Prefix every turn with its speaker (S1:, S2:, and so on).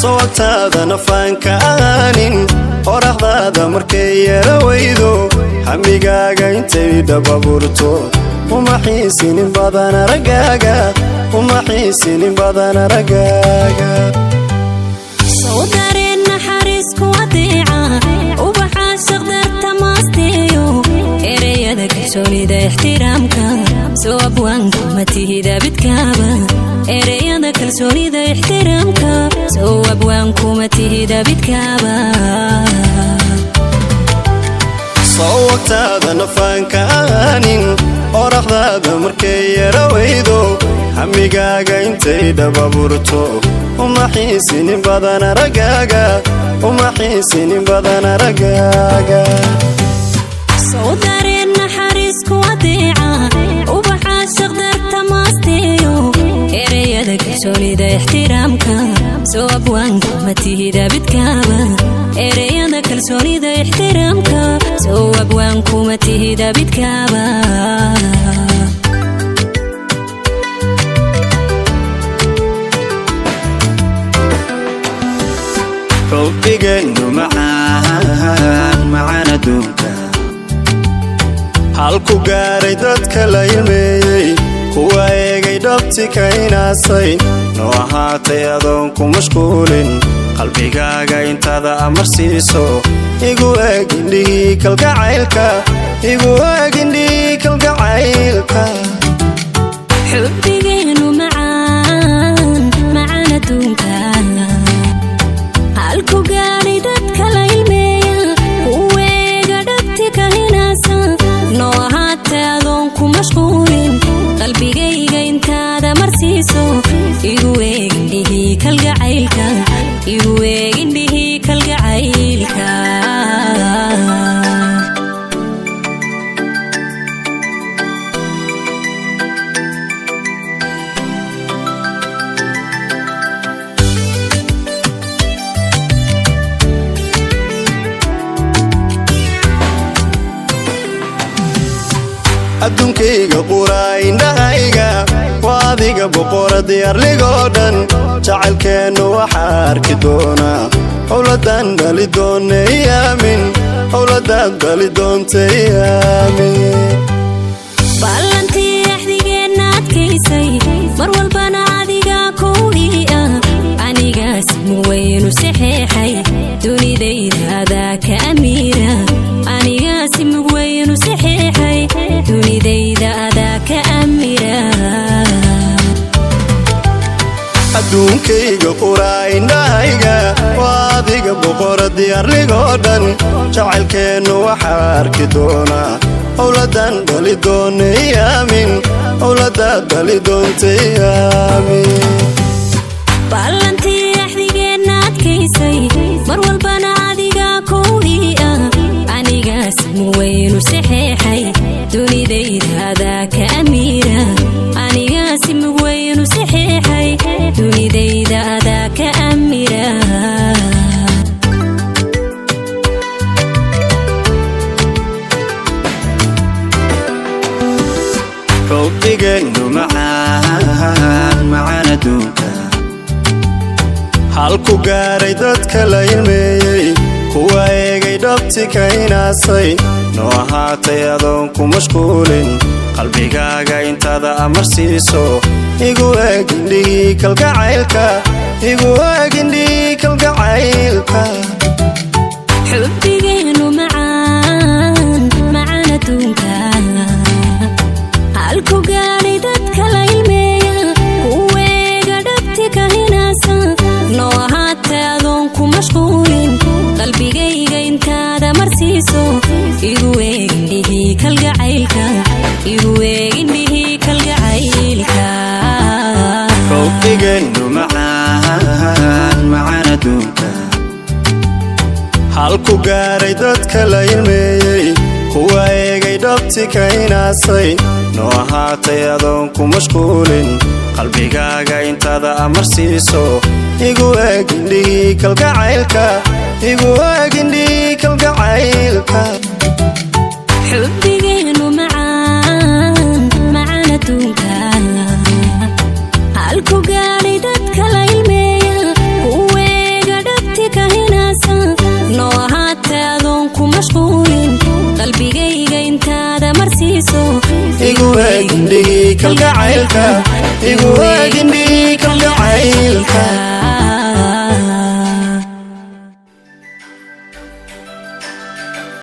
S1: صوتاada nafaanka aanin oraxdaada markay yarawaydo hamigaaga intay dhababurto uma xiisinin badan aragaaga uma xiisinin badan aragaaga
S2: صوتارين naxariisku adeeca ubaxa shaqdarta maasteeyo ereyada kalsoonida ixtiraamka soo abwaanku ma tihida bidkaaba ereyada kalsoonida ixtiraamka soo abwaanku ma tihida bidkaaba
S1: صوتاada nafaanka aanin oraxdaada markay yarawaydo hamigaaga intay dhababurto uma xiisinin badan aragaaga uma xiisinin badan aragaaga
S2: صوتارين naxariisku adeeca ubaxa shaqdarta maasteeyo ereyada kalsoonida ixtiraamka soo abwaanku ma tihida bidkaaba ereyada kalsoonida ixtiraamka soo abwaanku ma tihida bidkaaba
S1: حبيقنو معانا دوكا halku gaaray dadka la ilmeeyay kuwa eegay dhabti ka inaasay noo ahaatay adoon ku mashquulin qalbigaaga intaada amarsiiso igu eeg indhihii kalgacaylka igu eeg indhihii kalgacaylka
S2: xubbigeenu macaan adduunka halku gaaray dadka la ilmeeya kuwa eega dhabti ka inaasa noo ahaatay adoon ku mashquulin qalbigayga intaada marsiiso igu eeg indhihii kalgacaylka igu eeg indhihii kalgacaylka
S1: adduunkayga quraa indhahayga waa adiga boqoradii arligoo dhan jacaylkeennu waxaa arki doonaa howladaan dhali doonta iyaamin howladaan dhali doonta iyaamin
S2: ballantii axdigeenna adkaysay mar walbana adiga kowdii ah anigaas muwaynu saxeexay dunidayda adaa ka amiira anigaas muwaynu saxeexay dunidayda adaa ka amira
S1: adduunkayga quraa indhahayga waa adiga boqoradii arligoo dhan jacaylkeennu waxaa arki doonaa howladaan dhali doonta iyaamin howladaan dhali doonta iyaamin
S2: ballantii axdigeenna adkaysay mar walbana adiga kowdii ah anigaas muwaynu saxeexay dunidayda adaa ka amiira anigaas muwaynu saxeexay dunidayda adaa ka amira
S1: xubbigeenu macaana duunka halku gaaray dadka la ilmeeyay kuwa eegay dhabti ka inaasay noo ahaatay adoon ku mashquulin qalbigaaga intaada amarsiiso igu eeg indhihii kalgacaylka igu eeg indhihii kalgacaylka
S2: xubbigeenu macaan adduunka halku gaaray dadka la ilmeeya kuwa eega dhabti ka inaasa noo ahaatay adoon ku mashquulin qalbigayga intaada marsiiso igu eeg indhihii kalgacaylka igu eeg indhihii kalgacaylka
S1: xubbigeenu macaan adduunka halku gaaray dadka la ilmeeyay kuwa eegay dhabti ka inaasay noo ahaatay adoon ku mashquulin qalbigaaga intaada amarsiiso igu eeg indhihii kalgacaylka igu eeg indhihii kalgacaylka
S2: xubbigeenu macaan adduunka halku gaaray dadka la ilmeeya kuwa
S1: kalgacaylka igu eegindhii kalgacaylka